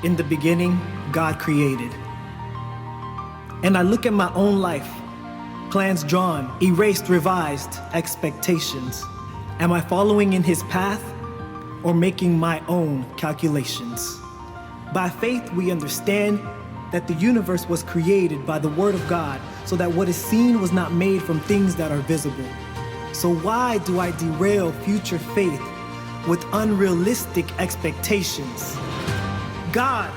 In the beginning, God created. And I look at my own life, plans drawn, erased, revised, expectations. Am I following in his path or making my own calculations? By faith, we understand that the universe was created by the word of God, so that what is seen was not made from things that are visible. So why do I derail future faith with unrealistic expectations? God,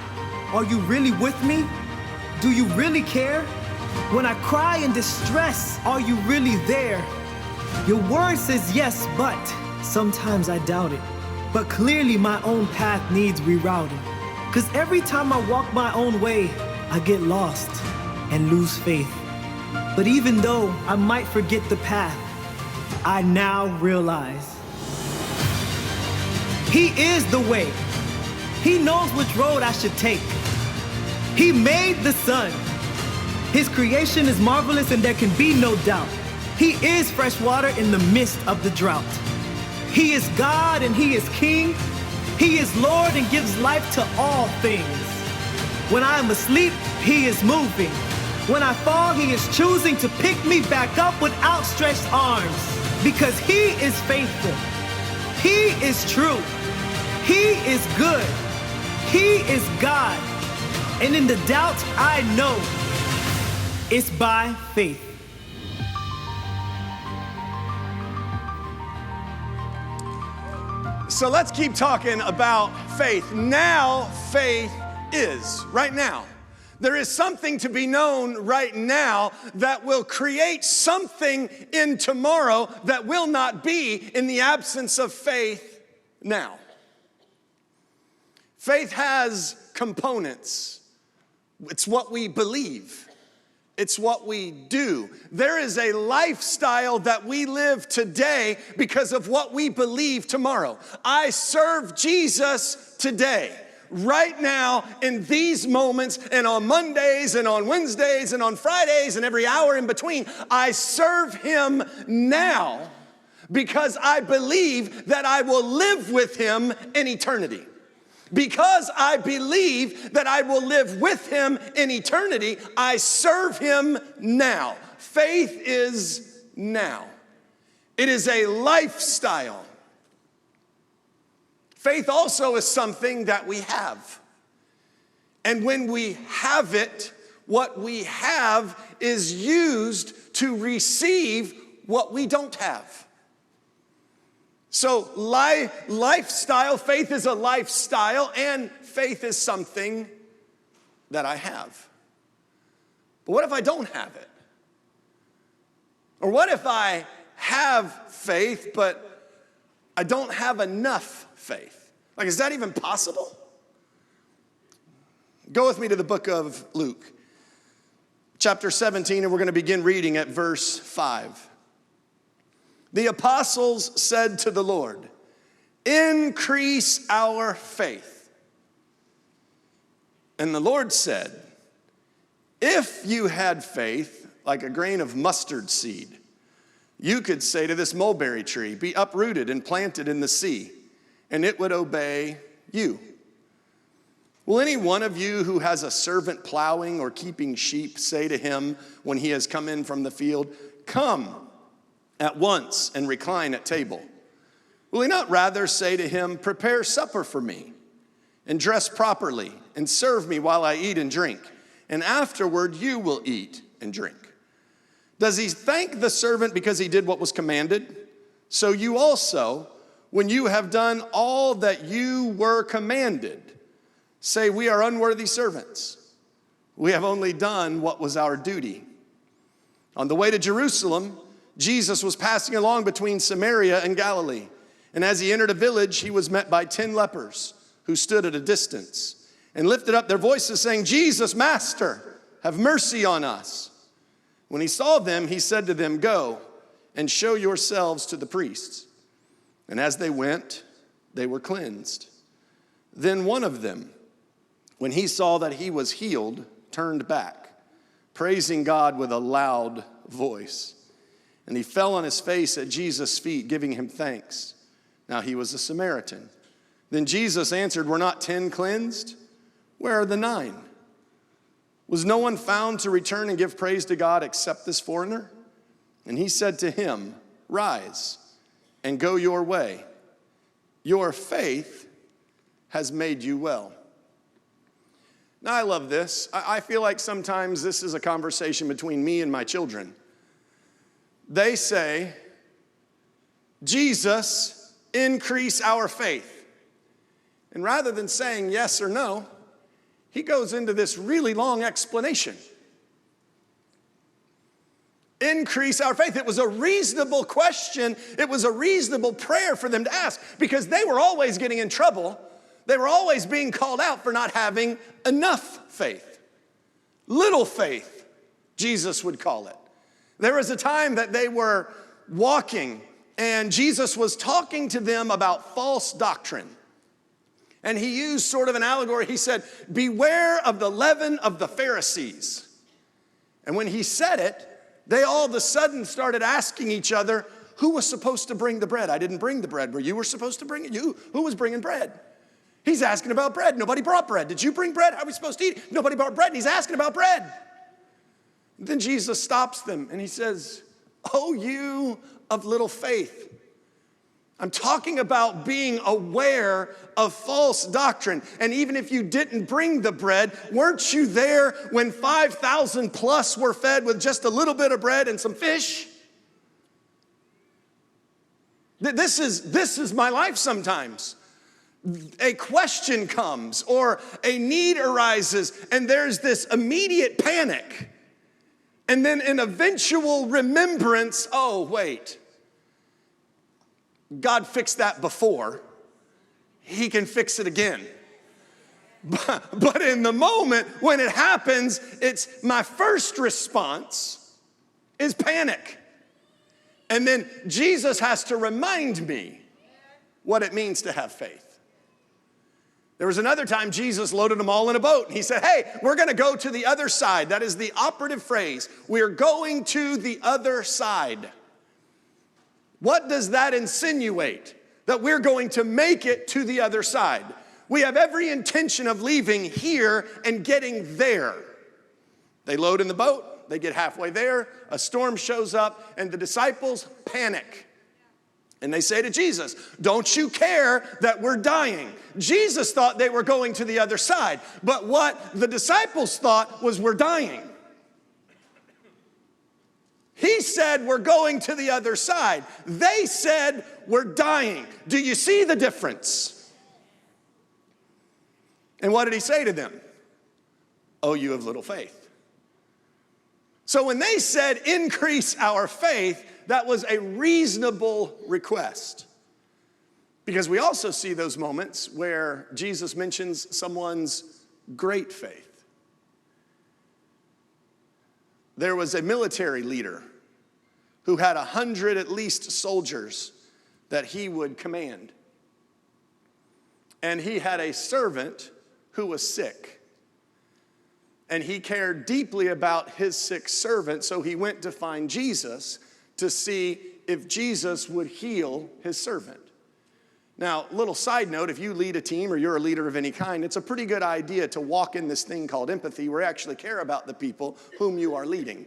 are you really with me? Do you really care? When I cry in distress, are you really there? Your word says yes, but sometimes I doubt it. But clearly my own path needs rerouting. 'Cause every time I walk my own way, I get lost and lose faith. But even though I might forget the path, I now realize he is the way. He knows which road I should take. He made the sun. His creation is marvelous and there can be no doubt. He is fresh water in the midst of the drought. He is God and he is King. He is Lord and gives life to all things. When I am asleep, he is moving. When I fall, he is choosing to pick me back up with outstretched arms. Because he is faithful. He is true. He is good. He is God. And in the doubt, I know it's by faith. So let's keep talking about faith. Now faith is, right now. There is something to be known right now that will create something in tomorrow that will not be in the absence of faith now. Faith has components. It's what we believe. It's what we do. There is a lifestyle that we live today because of what we believe tomorrow. I serve Jesus today, right now, in these moments, and on Mondays, and on Wednesdays, and on Fridays, and every hour in between. I serve him now because I believe that I will live with him in eternity. Because I believe that I will live with him in eternity, I serve him now. Faith is now. It is a lifestyle. Faith also is something that we have. And when we have it, what we have is used to receive what we don't have. So lifestyle, faith is a lifestyle, and faith is something that I have. But what if I don't have it? Or what if I have faith, but I don't have enough faith? Like, is that even possible? Go with me to the book of Luke, chapter 17, and we're going to begin reading at verse 5. The apostles said to the Lord, "Increase our faith." And the Lord said, "If you had faith like a grain of mustard seed, you could say to this mulberry tree, 'Be uprooted and planted in the sea,' and it would obey you. Will any one of you who has a servant plowing or keeping sheep say to him when he has come in from the field, 'Come at once and recline at table'? Will he not rather say to him, 'Prepare supper for me, and dress properly, and serve me while I eat and drink, and afterward you will eat and drink'? Does he thank the servant because he did what was commanded? So you also, when you have done all that you were commanded, say, 'We are unworthy servants. We have only done what was our duty.' On the way to Jerusalem, Jesus was passing along between Samaria and Galilee. And as he entered a village, he was met by 10 lepers who stood at a distance and lifted up their voices, saying, 'Jesus, Master, have mercy on us.' When he saw them, he said to them, 'Go and show yourselves to the priests.' And as they went, they were cleansed. Then one of them, when he saw that he was healed, turned back, praising God with a loud voice. And he fell on his face at Jesus' feet, giving him thanks. Now he was a Samaritan. Then Jesus answered, 'Were not 10 cleansed? Where are the 9? Was no one found to return and give praise to God except this foreigner? And he said to him, rise and go your way. Your faith has made you well. Now, I love this. I feel like sometimes this is a conversation between me and my children. They say, Jesus, increase our faith. And rather than saying yes or no, he goes into this really long explanation. Increase our faith. It was a reasonable question. It was a reasonable prayer for them to ask because they were always getting in trouble. They were always being called out for not having enough faith. Little faith, Jesus would call it. There was a time that they were walking and Jesus was talking to them about false doctrine. And he used sort of an allegory. He said, beware of the leaven of the Pharisees. And when he said it, they all of a sudden started asking each other, who was supposed to bring the bread? I didn't bring the bread. Well, you were supposed to bring it. Who was bringing bread? He's asking about bread. Nobody brought bread. Did you bring bread? How are we supposed to eat it? Nobody brought bread. And he's asking about bread. Then Jesus stops them and he says, oh, you of little faith. I'm talking about being aware of false doctrine. And even if you didn't bring the bread, weren't you there when 5,000 plus were fed with just a little bit of bread and some fish? This is my life sometimes. A question comes or a need arises and there's this immediate panic. And then an eventual remembrance, oh, wait. God fixed that before. He can fix it again. But in the moment when it happens, it's my first response is panic. And then Jesus has to remind me what it means to have faith. There was another time Jesus loaded them all in a boat. And he said, hey, we're going to go to the other side. That is the operative phrase. We're going to the other side. What does that insinuate? That we're going to make it to the other side. We have every intention of leaving here and getting there. They load in the boat, they get halfway there, a storm shows up, and the disciples panic. And they say to Jesus, don't you care that we're dying? Jesus thought they were going to the other side, but what the disciples thought was we're dying. He said, we're going to the other side. They said, we're dying. Do you see the difference? And what did he say to them? Oh, you have little faith. So when they said, increase our faith, that was a reasonable request. Because we also see those moments where Jesus mentions someone's great faith. There was a military leader who had 100 at least soldiers that he would command. And he had a servant who was sick. And he cared deeply about his sick servant, so he went to find Jesus to see if Jesus would heal his servant. Now, little side note, if you lead a team or you're a leader of any kind, it's a pretty good idea to walk in this thing called empathy where you actually care about the people whom you are leading.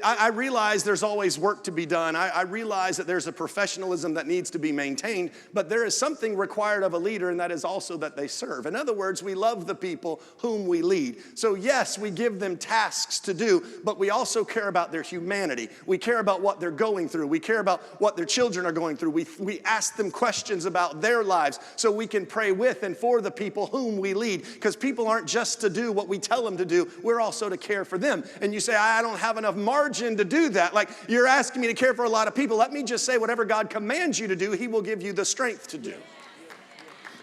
I realize there's always work to be done. I realize that there's a professionalism that needs to be maintained, but there is something required of a leader, and that is also that they serve. In other words, we love the people whom we lead. So yes, we give them tasks to do, but we also care about their humanity. We care about what they're going through. We care about what their children are going through. We ask them questions about their lives so we can pray with and for the people whom we lead, because people aren't just to do what we tell them to do. We're also to care for them. And you say, I don't have enough margin to do that. Like, you're asking me to care for a lot of people. Let me just say, whatever God commands you to do, he will give you the strength to do.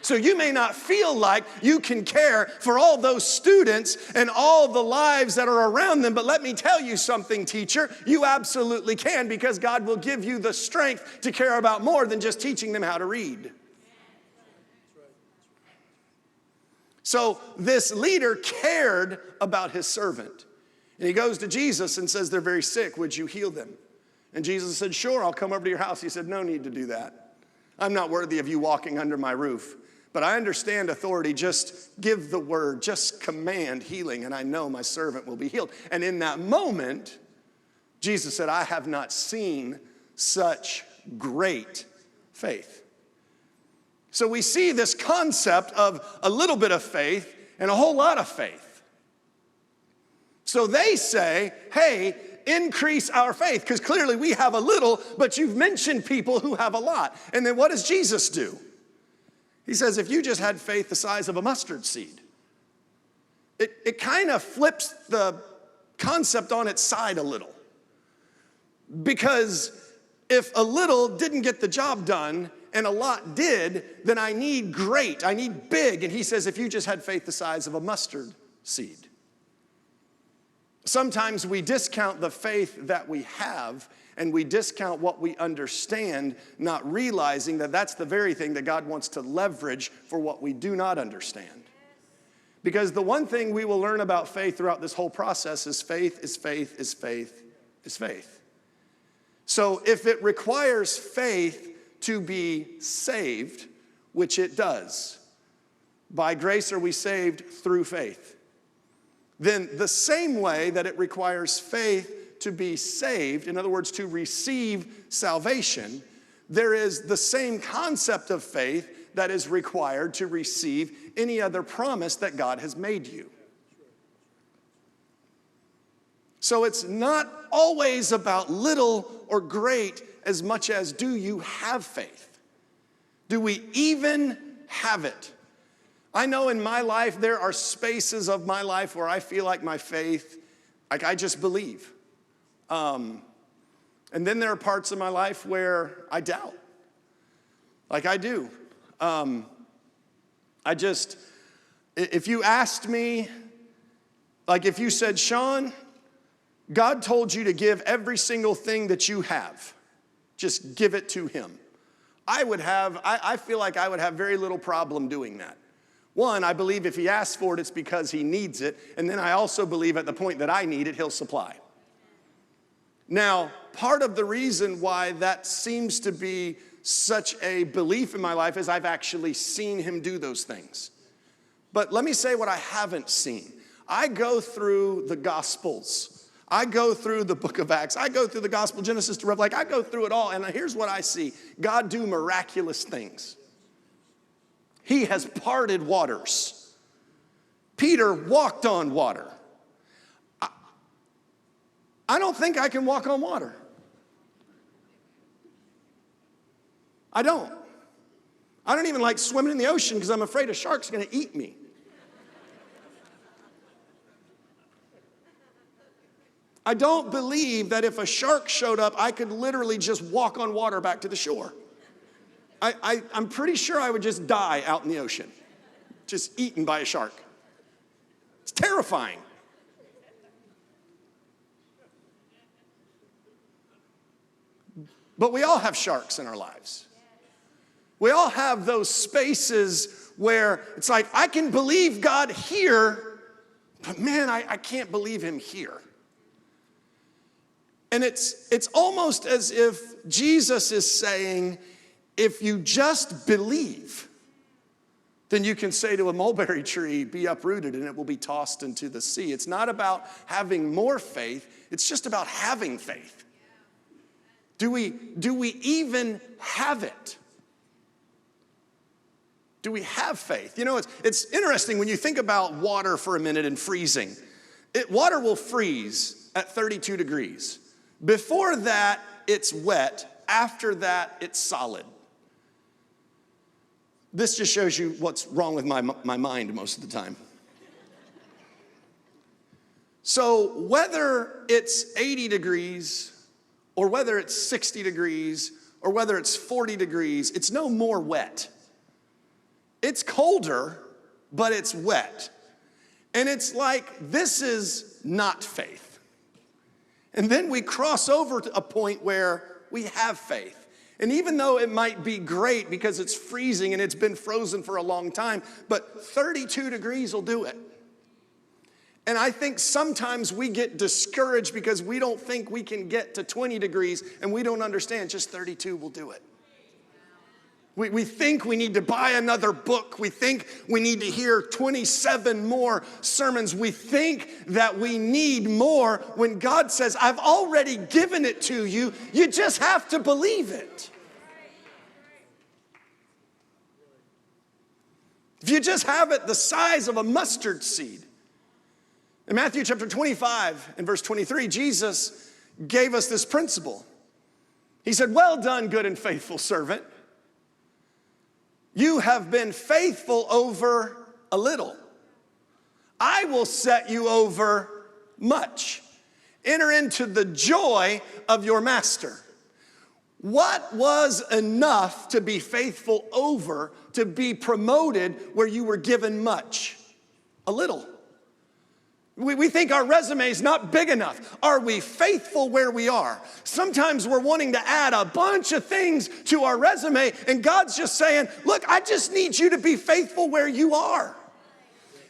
So you may not feel like you can care for all those students and all the lives that are around them, but let me tell you something, teacher, you absolutely can, because God will give you the strength to care about more than just teaching them how to read. So this leader cared about his servant. And he goes to Jesus and says, they're very sick. Would you heal them? And Jesus said, sure, I'll come over to your house. He said, no need to do that. I'm not worthy of you walking under my roof. But I understand authority. Just give the word, just command healing, and I know my servant will be healed. And in that moment, Jesus said, I have not seen such great faith. So we see this concept of a little bit of faith and a whole lot of faith. So they say, hey, increase our faith, because clearly we have a little, but you've mentioned people who have a lot. And then what does Jesus do? He says, if you just had faith the size of a mustard seed, it kind of flips the concept on its side a little. Because if a little didn't get the job done and a lot did, then I need great, I need big. And he says, if you just had faith the size of a mustard seed. Sometimes we discount the faith that we have, and we discount what we understand, not realizing that that's the very thing that God wants to leverage for what we do not understand. Because the one thing we will learn about faith throughout this whole process is faith is faith is faith is faith. So if it requires faith to be saved, which it does, by grace are we saved through faith, then the same way that it requires faith to be saved, in other words, to receive salvation, there is the same concept of faith that is required to receive any other promise that God has made you. So it's not always about little or great as much as do you have faith? Do we even have it? I know in my life there are spaces of my life where I feel like my faith, like I just believe. And then there are parts of my life where I doubt, like I do. If you asked me, like if you said, Sean, God told you to give every single thing that you have, just give it to him. I feel like I would have very little problem doing that. One, I believe if he asks for it, it's because he needs it. And then I also believe at the point that I need it, he'll supply. Now, part of the reason why that seems to be such a belief in my life is I've actually seen him do those things. But let me say what I haven't seen. I go through the Gospels. I go through the book of Acts. I go through the Gospel, Genesis to Revelation. I go through it all, and here's what I see. God do miraculous things. He has parted waters. Peter walked on water. I don't think I can walk on water. I don't. I don't even like swimming in the ocean because I'm afraid a shark's going to eat me. I don't believe that if a shark showed up, I could literally just walk on water back to the shore. I'm pretty sure I would just die out in the ocean, just eaten by a shark. It's terrifying. But we all have sharks in our lives. We all have those spaces where it's like, I can believe God here, but man, I can't believe him here. And it's almost as if Jesus is saying, if you just believe, then you can say to a mulberry tree, be uprooted, and it will be tossed into the sea. It's not about having more faith, it's just about having faith. Do we even have it? Do we have faith? You know, it's interesting when you think about water for a minute and freezing. Water will freeze at 32 degrees. Before that, it's wet. After that, it's solid. This just shows you what's wrong with my mind most of the time. So whether it's 80 degrees, or whether it's 60 degrees, or whether it's 40 degrees, it's no more wet. It's colder, but it's wet. And it's like, this is not faith. And then we cross over to a point where we have faith. And even though it might be great because it's freezing and it's been frozen for a long time, but 32 degrees will do it. And I think sometimes we get discouraged because we don't think we can get to 20 degrees and we don't understand just 32 will do it. We think we need to buy another book. We think we need to hear 27 more sermons. We think that we need more when God says, I've already given it to you. You just have to believe it. If you just have it the size of a mustard seed. In Matthew chapter 25 and verse 23, Jesus gave us this principle. He said, well done, good and faithful servant. You have been faithful over a little. I will set you over much. Enter into the joy of your master. What was enough to be faithful over, to be promoted where you were given much? A little. We think our resume is not big enough. Are we faithful where we are? Sometimes we're wanting to add a bunch of things to our resume, and God's just saying, look, I just need you to be faithful where you are.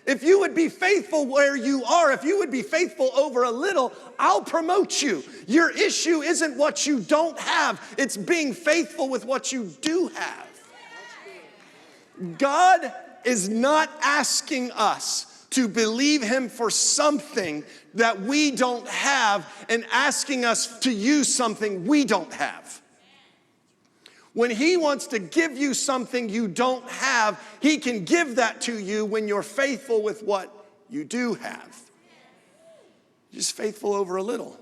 If you would be faithful where you are, if you would be faithful over a little, I'll promote you. Your issue isn't what you don't have. It's being faithful with what you do have. God is not asking us to believe him for something that we don't have and asking us to use something we don't have. When he wants to give you something you don't have, he can give that to you when you're faithful with what you do have. Just faithful over a little.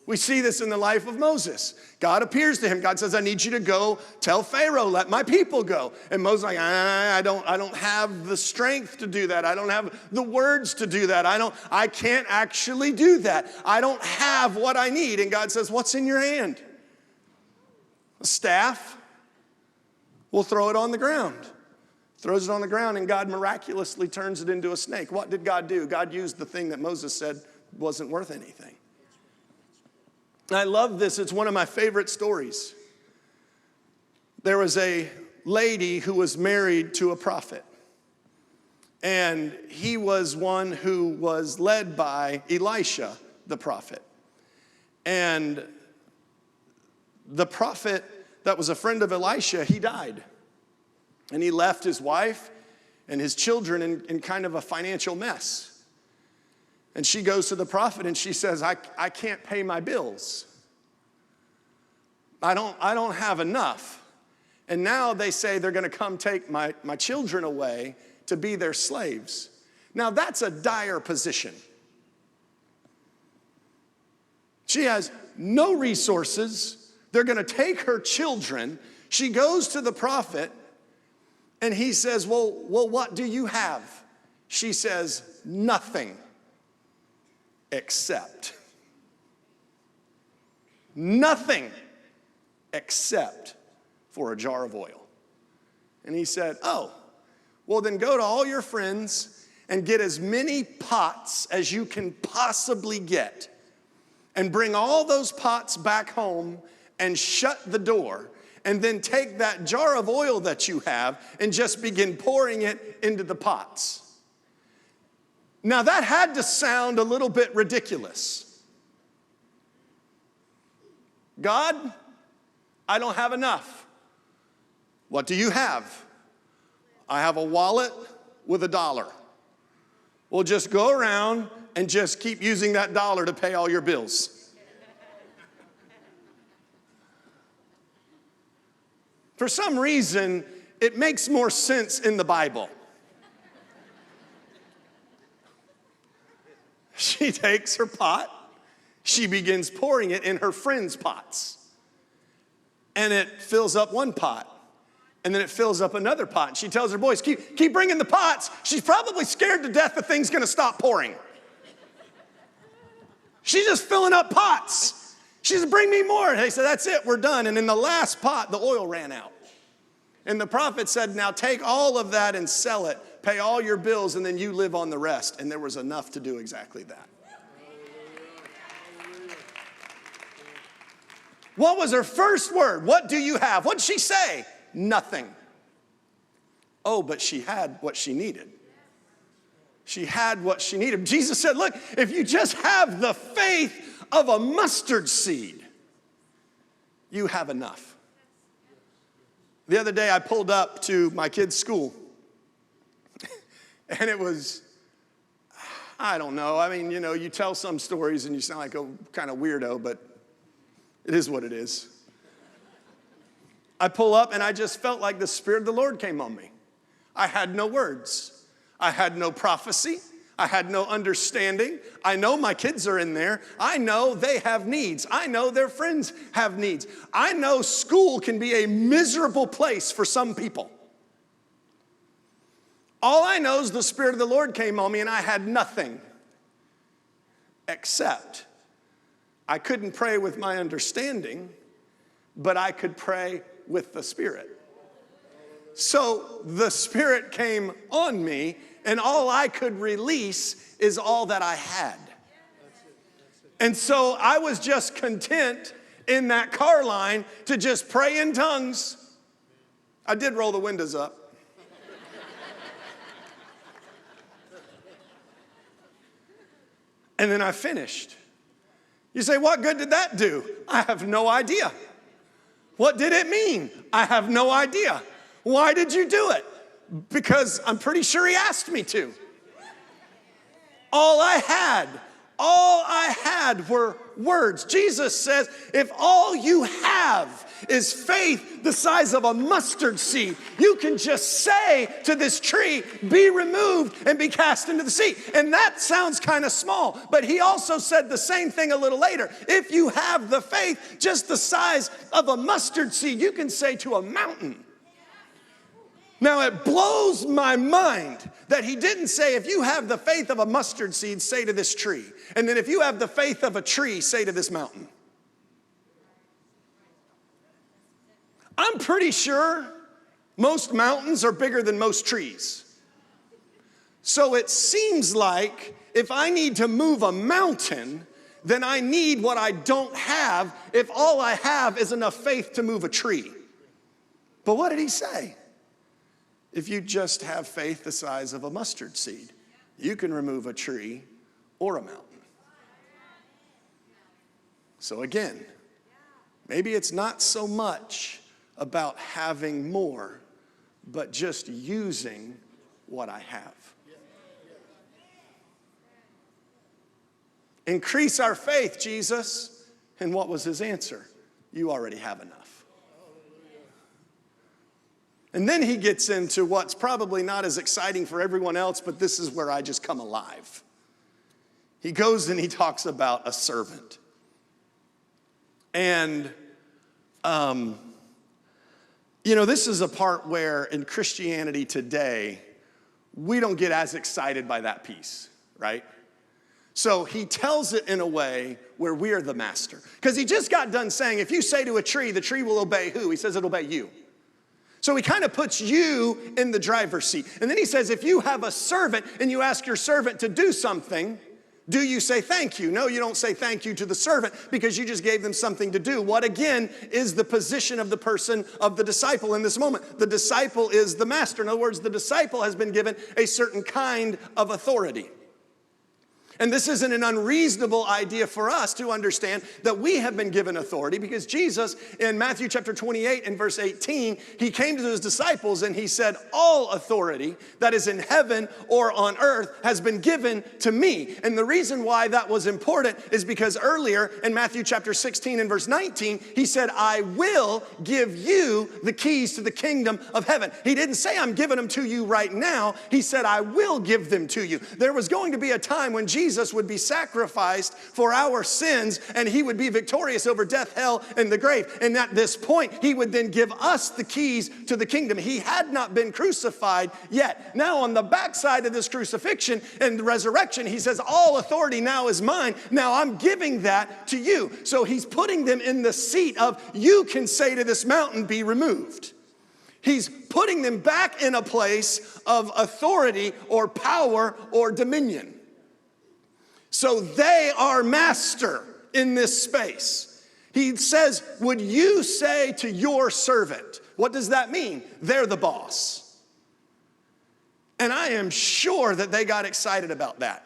We see this in the life of Moses. God appears to him. God says, I need you to go tell Pharaoh, let my people go. And Moses is like, I don't have the strength to do that. I don't have the words to do that. I can't actually do that. I don't have what I need. And God says, what's in your hand? A staff. We'll throw it on the ground. Throws it on the ground, and God miraculously turns it into a snake. What did God do? God used the thing that Moses said wasn't worth anything. I love this. It's one of my favorite stories. There was a lady who was married to a prophet. And he was one who was led by Elisha, the prophet. And the prophet that was a friend of Elisha, he died. And he left his wife and his children in kind of a financial mess. And she goes to the prophet and she says, I can't pay my bills. I don't have enough. And now they say they're going to come take my children away to be their slaves. Now that's a dire position. She has no resources. They're going to take her children. She goes to the prophet and he says, well, what do you have? She says, nothing. Except. Nothing except for a jar of oil. And he said, oh, well then go to all your friends and get as many pots as you can possibly get and bring all those pots back home and shut the door, and then take that jar of oil that you have and just begin pouring it into the pots. Now that had to sound a little bit ridiculous. God, I don't have enough. What do you have? I have a wallet with $1. Well, just go around and just keep using that $1 to pay all your bills. For some reason, it makes more sense in the Bible. She takes her pot, she begins pouring it in her friends' pots. And it fills up one pot, and then it fills up another pot. And she tells her boys, keep bringing the pots. She's probably scared to death the thing's gonna stop pouring. She's just filling up pots. She says, bring me more. And they said, that's it, we're done. And in the last pot, the oil ran out. And the prophet said, now take all of that and sell it. Pay all your bills, and then you live on the rest. And there was enough to do exactly that. What was her first word? What do you have? What did she say? Nothing. Oh, but she had what she needed. She had what she needed. Jesus said, look, if you just have the faith of a mustard seed, you have enough. The other day I pulled up to my kid's school, and it was, I don't know. I mean, you tell some stories and you sound like a kind of weirdo, but it is what it is. I pull up and I just felt like the Spirit of the Lord came on me. I had no words. I had no prophecy. I had no understanding. I know my kids are in there. I know they have needs. I know their friends have needs. I know school can be a miserable place for some people. All I know is the Spirit of the Lord came on me and I had nothing except I couldn't pray with my understanding, but I could pray with the Spirit. So the Spirit came on me, and all I could release is all that I had. And so I was just content in that car line to just pray in tongues. I did roll the windows up. And then I finished. You say, what good did that do? I have no idea. What did it mean? I have no idea. Why did you do it? Because I'm pretty sure he asked me to. All I had were words. Jesus says, if all you have is faith the size of a mustard seed, you can just say to this tree, be removed and be cast into the sea. And that sounds kind of small, but he also said the same thing a little later. If you have the faith just the size of a mustard seed, you can say to a mountain. Now, it blows my mind that he didn't say, if you have the faith of a mustard seed, say to this tree. And then if you have the faith of a tree, say to this mountain. I'm pretty sure most mountains are bigger than most trees. So it seems like if I need to move a mountain, then I need what I don't have if all I have is enough faith to move a tree. But what did he say? If you just have faith the size of a mustard seed, you can remove a tree or a mountain. So again, maybe it's not so much about having more, but just using what I have. Increase our faith, Jesus. And what was his answer? You already have enough. And then he gets into what's probably not as exciting for everyone else, but this is where I just come alive. He goes and he talks about a servant. And, this is a part where in Christianity today, we don't get as excited by that piece, right? So he tells it in a way where we are the master. Because he just got done saying, if you say to a tree, the tree will obey who? He says it'll obey you. So he kind of puts you in the driver's seat. And then he says, if you have a servant and you ask your servant to do something, do you say thank you? No, you don't say thank you to the servant because you just gave them something to do. What again is the position of the person of the disciple in this moment? The disciple is the master. In other words, the disciple has been given a certain kind of authority. And this isn't an unreasonable idea for us to understand that we have been given authority, because Jesus in Matthew chapter 28 and verse 18, he came to his disciples and he said, all authority that is in heaven or on earth has been given to me. And the reason why that was important is because earlier in Matthew chapter 16 and verse 19, he said, I will give you the keys to the kingdom of heaven. He didn't say I'm giving them to you right now. He said, I will give them to you. There was going to be a time when Jesus would be sacrificed for our sins and he would be victorious over death, hell, and the grave. And at this point, he would then give us the keys to the kingdom. He had not been crucified yet. Now on the backside of this crucifixion and the resurrection, he says, all authority now is mine. Now I'm giving that to you. So he's putting them in the seat of, you can say to this mountain, be removed. He's putting them back in a place of authority or power or dominion. So they are master in this space. He says, would you say to your servant? What does that mean? They're the boss. And I am sure that they got excited about that,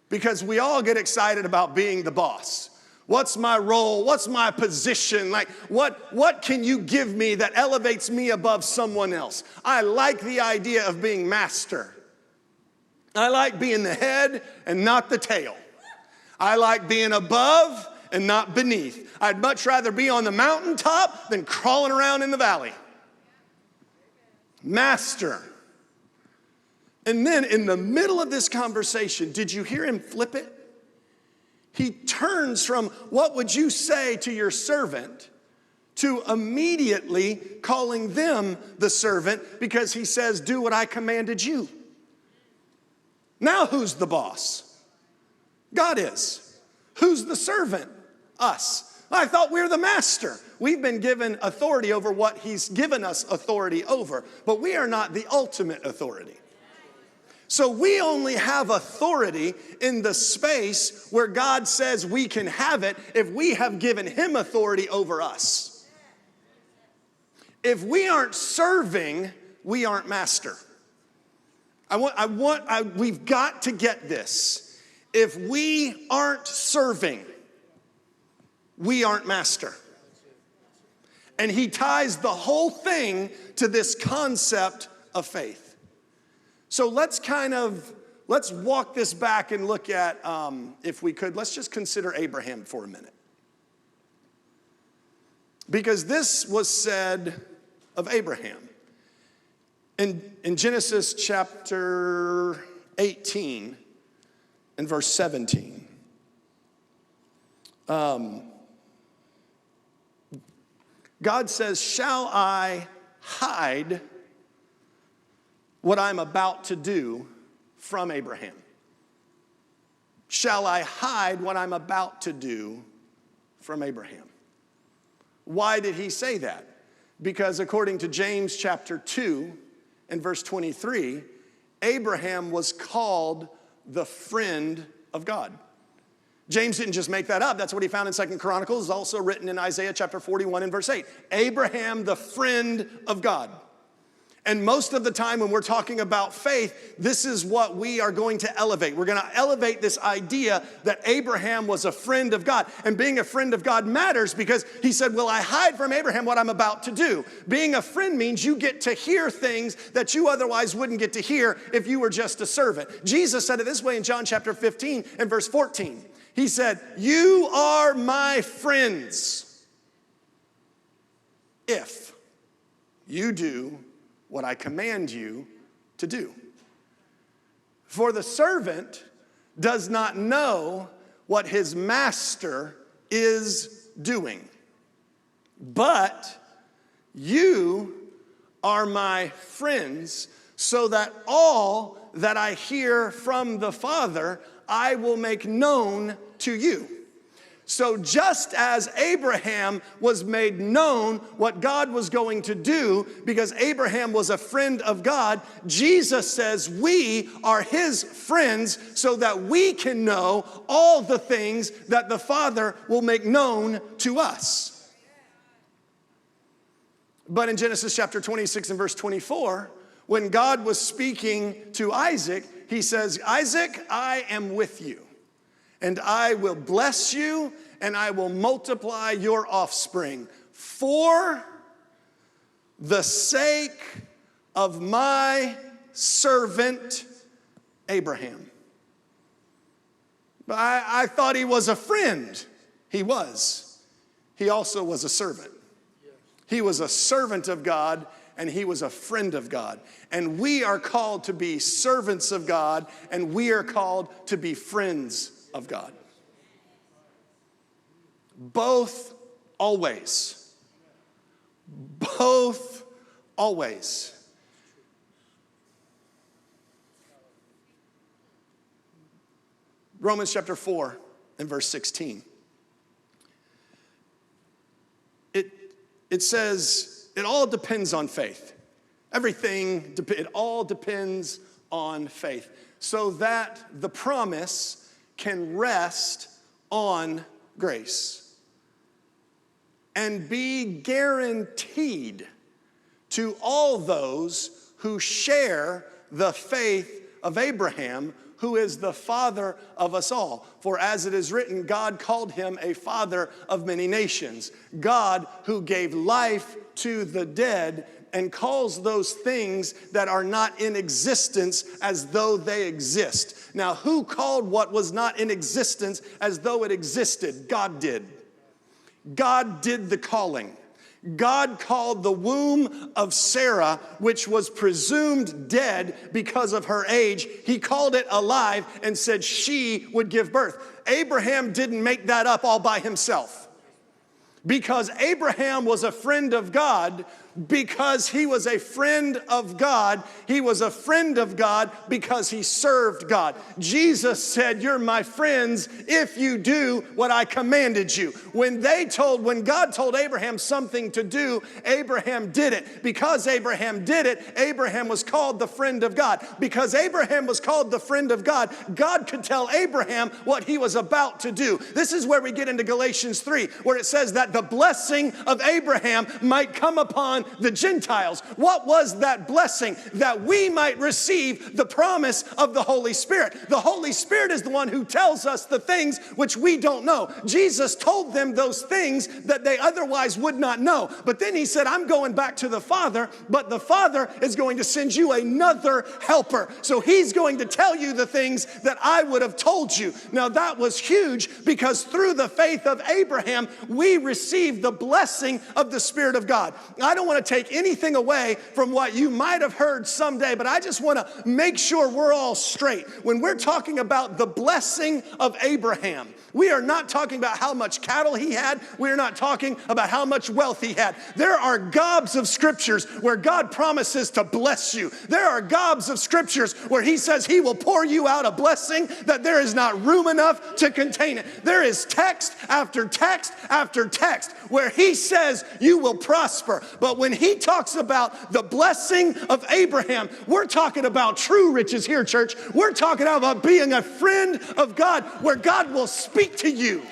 because we all get excited about being the boss. What's my role? What's my position? Like, what can you give me that elevates me above someone else? I like the idea of being master. I like being the head and not the tail. I like being above and not beneath. I'd much rather be on the mountaintop than crawling around in the valley. Master. And then in the middle of this conversation, did you hear him flip it? He turns from what would you say to your servant to immediately calling them the servant, because he says, do what I commanded you. Now who's the boss? God is. Who's the servant? Us. I thought we were the master. We've been given authority over what he's given us authority over, but we are not the ultimate authority. So we only have authority in the space where God says we can have it if we have given him authority over us. If we aren't serving, we aren't master. We've got to get this. If we aren't serving, we aren't master. And he ties the whole thing to this concept of faith. So let's walk this back and look at, if we could, let's just consider Abraham for a minute. Because this was said of Abraham. In Genesis chapter 18 and verse 17. God says, shall I hide what I'm about to do from Abraham? Shall I hide what I'm about to do from Abraham? Why did he say that? Because according to James chapter 2 and verse 23, Abraham was called the friend of God. James didn't just make that up. That's what he found in 2 Chronicles. It's also written in Isaiah chapter 41 and verse 8. Abraham, the friend of God. And most of the time when we're talking about faith, this is what we are going to elevate. We're going to elevate this idea that Abraham was a friend of God. And being a friend of God matters because he said, will I hide from Abraham what I'm about to do? Being a friend means you get to hear things that you otherwise wouldn't get to hear if you were just a servant. Jesus said it this way in John chapter 15 and verse 14. He said, you are my friends if you do what I command you to do. For the servant does not know what his master is doing. But you are my friends, so that all that I hear from the Father, I will make known to you. So just as Abraham was made known what God was going to do because Abraham was a friend of God, Jesus says we are his friends so that we can know all the things that the Father will make known to us. But in Genesis chapter 26 and verse 24, when God was speaking to Isaac, he says, Isaac, I am with you. And I will bless you, and I will multiply your offspring for the sake of my servant Abraham. But I thought he was a friend. He was. He also was a servant. He was a servant of God, and he was a friend of God. And we are called to be servants of God, and we are called to be friends of God. Both always. Both always. Romans chapter 4 and verse 16. It says, it all depends on faith. It all depends on faith. So that the promise can rest on grace and be guaranteed to all those who share the faith of Abraham, who is the father of us all. For as it is written, God called him a father of many nations. God who gave life to the dead and calls those things that are not in existence as though they exist. Now, who called what was not in existence as though it existed? God did. God did the calling. God called the womb of Sarah, which was presumed dead because of her age, he called it alive and said she would give birth. Abraham didn't make that up all by himself. Because Abraham was a friend of God, because he was a friend of God, he was a friend of God because he served God. Jesus said, "You're my friends if you do what I commanded you." When God told Abraham something to do, Abraham did it. Because Abraham did it, Abraham was called the friend of God. Because Abraham was called the friend of God, God could tell Abraham what he was about to do. This is where we get into Galatians 3, where it says that the blessing of Abraham might come upon the Gentiles. What was that blessing? That we might receive the promise of the Holy Spirit. The Holy Spirit is the one who tells us the things which we don't know. Jesus told them those things that they otherwise would not know. But then he said, "I'm going back to the Father, but the Father is going to send you another helper. So he's going to tell you the things that I would have told you." Now that was huge, because through the faith of Abraham, we received the blessing of the Spirit of God. I don't want to take anything away from what you might have heard someday, but I just want to make sure we're all straight. When we're talking about the blessing of Abraham, we are not talking about how much cattle he had. We are not talking about how much wealth he had. There are gobs of scriptures where God promises to bless you. There are gobs of scriptures where he says he will pour you out a blessing that there is not room enough to contain it. There is text after text after text where he says you will prosper. But when he talks about the blessing of Abraham, we're talking about true riches here, church. We're talking about being a friend of God, where God will speak to you.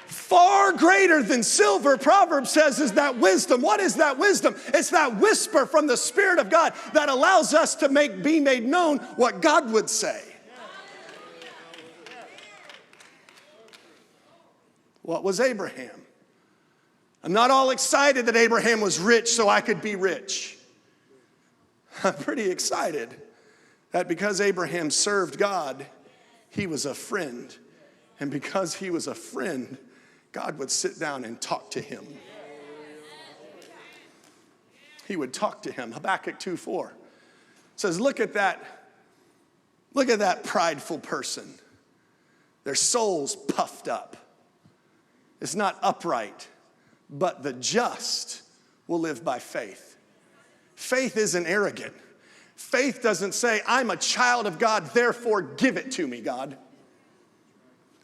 Far greater than silver, Proverbs says, is that wisdom. What is that wisdom? It's that whisper from the Spirit of God that allows us to be made known what God would say. What was Abraham? I'm not all excited that Abraham was rich so I could be rich. I'm pretty excited that because Abraham served God, he was a friend. And because he was a friend, God would sit down and talk to him. He would talk to him. Habakkuk 2:4 says, look at that prideful person. Their soul's puffed up. It's not upright, but the just will live by faith. Faith isn't arrogant. Faith doesn't say, I'm a child of God, therefore give it to me, God.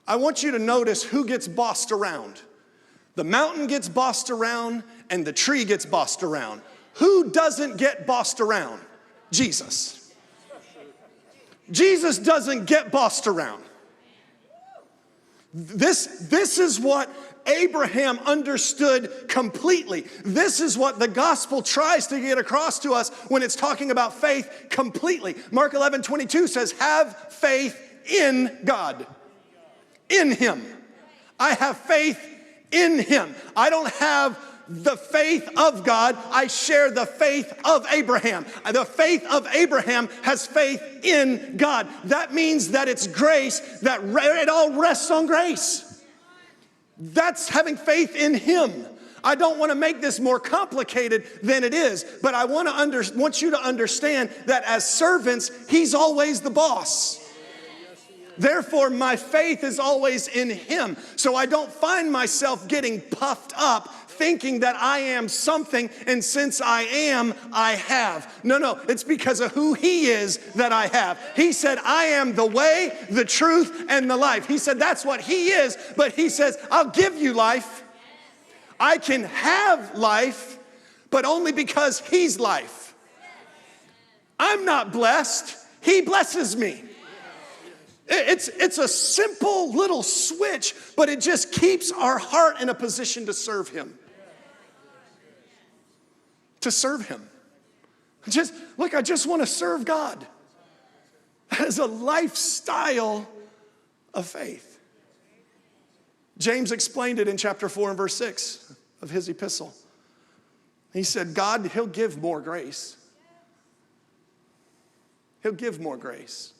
I want you to notice who gets bossed around. The mountain gets bossed around and the tree gets bossed around. Who doesn't get bossed around? Jesus. Jesus doesn't get bossed around. This is what Abraham understood completely. This is what the gospel tries to get across to us when it's talking about faith completely. Mark 11:22 says, have faith in God. In him. I have faith in him. I don't have the faith of God. I share the faith of Abraham. The faith of Abraham has faith in God. That means that it's grace, that it all rests on grace. That's having faith in him. I don't want to make this more complicated than it is, but I want you to understand that as servants, he's always the boss. Therefore, my faith is always in him. So I don't find myself getting puffed up thinking that I am something, and since I am, I have. No, it's because of who he is that I have. He said, I am the way, the truth, and the life. He said that's what he is, but he says, I'll give you life. I can have life, but only because he's life. I'm not blessed. He blesses me. It's a simple little switch, but it just keeps our heart in a position to serve him. To serve him. I just want to serve God. That is a lifestyle of faith. James explained it in chapter 4 and verse 6 of his epistle. He said, God, he'll give more grace. He'll give more grace.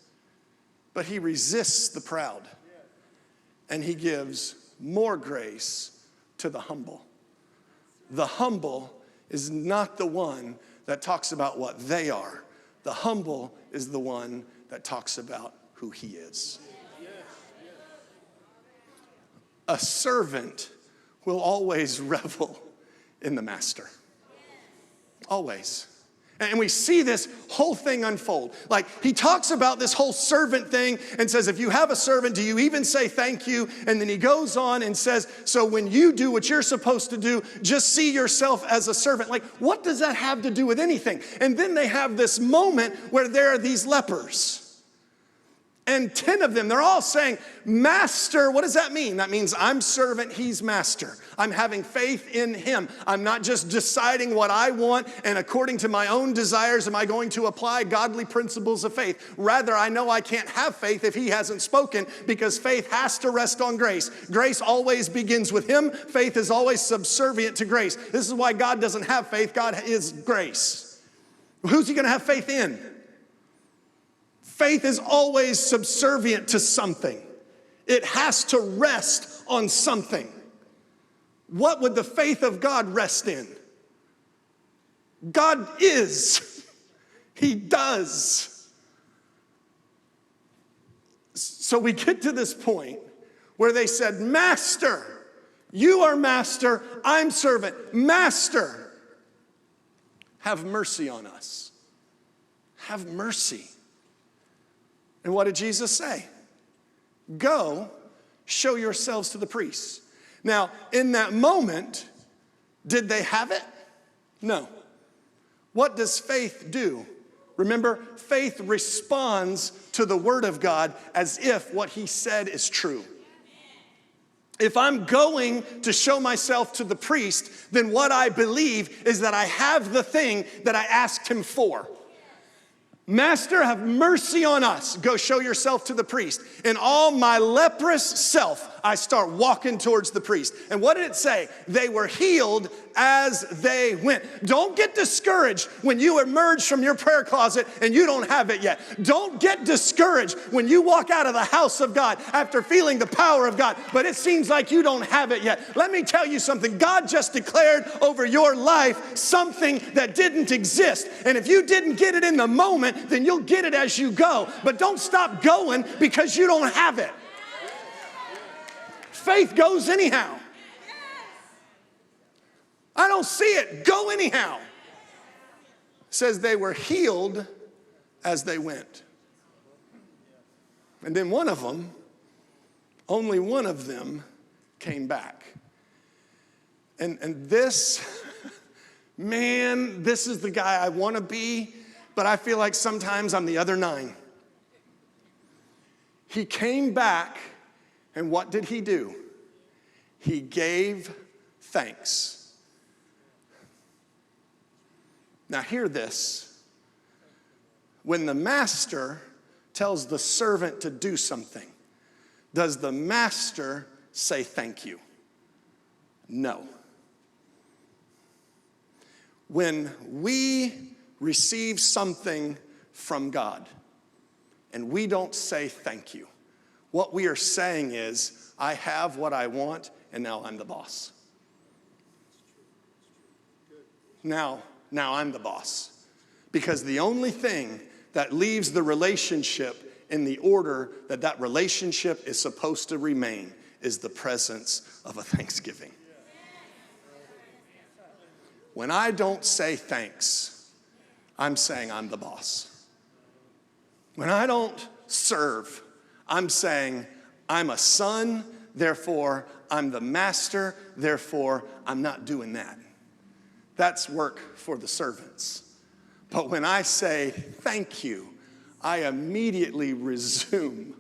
But he resists the proud. And he gives more grace to the humble. The humble is not the one that talks about what they are. The humble is the one that talks about who he is. A servant will always revel in the master. Always. And we see this whole thing unfold. Like, he talks about this whole servant thing and says, if you have a servant, do you even say thank you? And then he goes on and says, so when you do what you're supposed to do, just see yourself as a servant. Like, what does that have to do with anything? And then they have this moment where there are these lepers. And 10 of them, they're all saying, Master, what does that mean? That means I'm servant, he's master. I'm having faith in him. I'm not just deciding what I want and according to my own desires am I going to apply godly principles of faith. Rather, I know I can't have faith if he hasn't spoken because faith has to rest on grace. Grace always begins with him. Faith is always subservient to grace. This is why God doesn't have faith. God is grace. Who's he going to have faith in? Faith is always subservient to something. It has to rest on something. What would the faith of God rest in? God is. He does. So we get to this point where they said, Master, you are master, I'm servant. Master, have mercy on us. Have mercy. And what did Jesus say? Go, show yourselves to the priests. Now, in that moment, did they have it? No. What does faith do? Remember, faith responds to the word of God as if what he said is true. If I'm going to show myself to the priest, then what I believe is that I have the thing that I asked him for. Master, have mercy on us. Go show yourself to the priest. In all my leprous self, I start walking towards the priest. And what did it say? They were healed as they went. Don't get discouraged when you emerge from your prayer closet and you don't have it yet. Don't get discouraged when you walk out of the house of God after feeling the power of God, but it seems like you don't have it yet. Let me tell you something. God just declared over your life something that didn't exist. And if you didn't get it in the moment, then you'll get it as you go. But don't stop going because you don't have it. Faith goes anyhow. I don't see it. Go anyhow. It says they were healed as they went. And then one of them, only one of them came back. And this, man, this is the guy I want to be, but I feel like sometimes I'm the other 9. He came back, and what did he do? He gave thanks. Now hear this. When the master tells the servant to do something, does the master say thank you? No. When we receive something from God and we don't say thank you, what we are saying is, I have what I want and now I'm the boss. Now I'm the boss. Because the only thing that leaves the relationship in the order that that relationship is supposed to remain is the presence of a thanksgiving. When I don't say thanks, I'm saying I'm the boss. When I don't serve, I'm saying I'm a son, therefore I'm the master, therefore I'm not doing that. That's work for the servants. But when I say thank you, I immediately resume.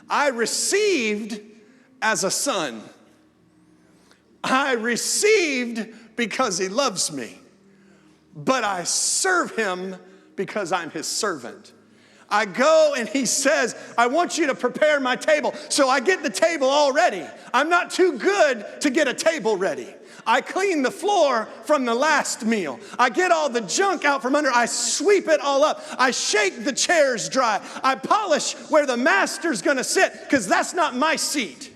I received as a son. I received because he loves me. But I serve him because I'm his servant. I go and he says, I want you to prepare my table. So I get the table all ready. I'm not too good to get a table ready. I clean the floor from the last meal. I get all the junk out from under. I sweep it all up. I shake the chairs dry. I polish where the master's gonna sit, because that's not my seat.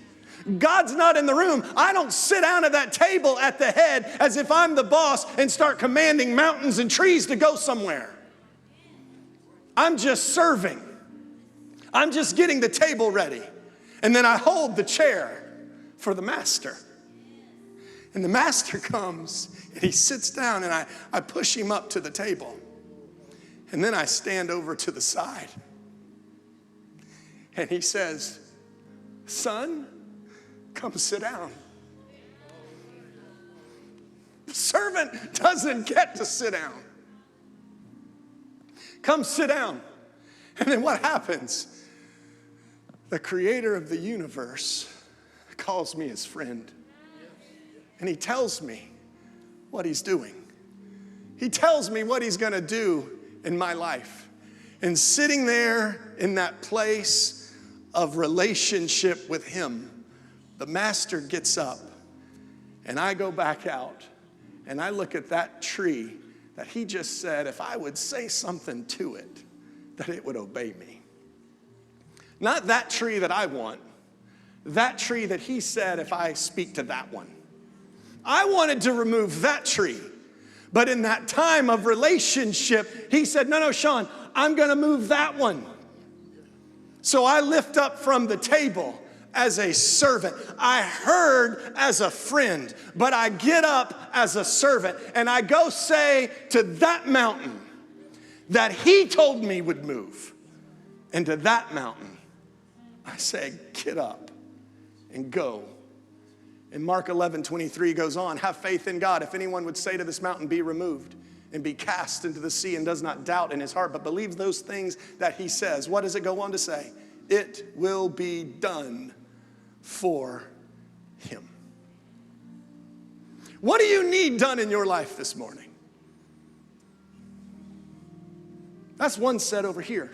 God's not in the room. I don't sit down at that table at the head as if I'm the boss and start commanding mountains and trees to go somewhere. I'm just serving. I'm just getting the table ready. And then I hold the chair for the master. And the master comes and he sits down, and I push him up to the table. And then I stand over to the side. And he says, son, come sit down. The servant doesn't get to sit down. Come sit down. And then what happens? The creator of the universe calls me his friend. And he tells me what he's doing. He tells me what he's going to do in my life. And sitting there in that place of relationship with him, the master gets up, and I go back out, and I look at that tree that he just said, if I would say something to it, that it would obey me. Not that tree that I want, that tree that he said, if I speak to that one. I wanted to remove that tree, but in that time of relationship, he said, no, Sean, I'm gonna move that one. So I lift up from the table as a servant. I heard as a friend, but I get up as a servant, and I go say to that mountain that he told me would move. And to that mountain, I say, get up and go. And Mark 11:23 goes on, have faith in God. If anyone would say to this mountain, be removed and be cast into the sea, and does not doubt in his heart, but believes those things that he says, what does it go on to say? It will be done for him. What do you need done in your life this morning? That's one set over here.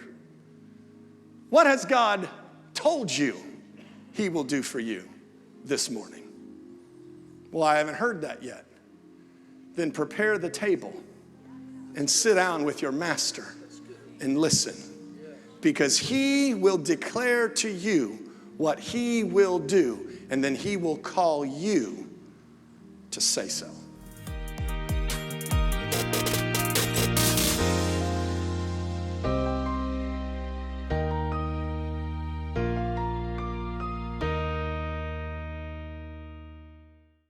What has God told you he will do for you this morning? Well, I haven't heard that yet. Then prepare the table and sit down with your master and listen, because he will declare to you what he will do, and then he will call you to say so.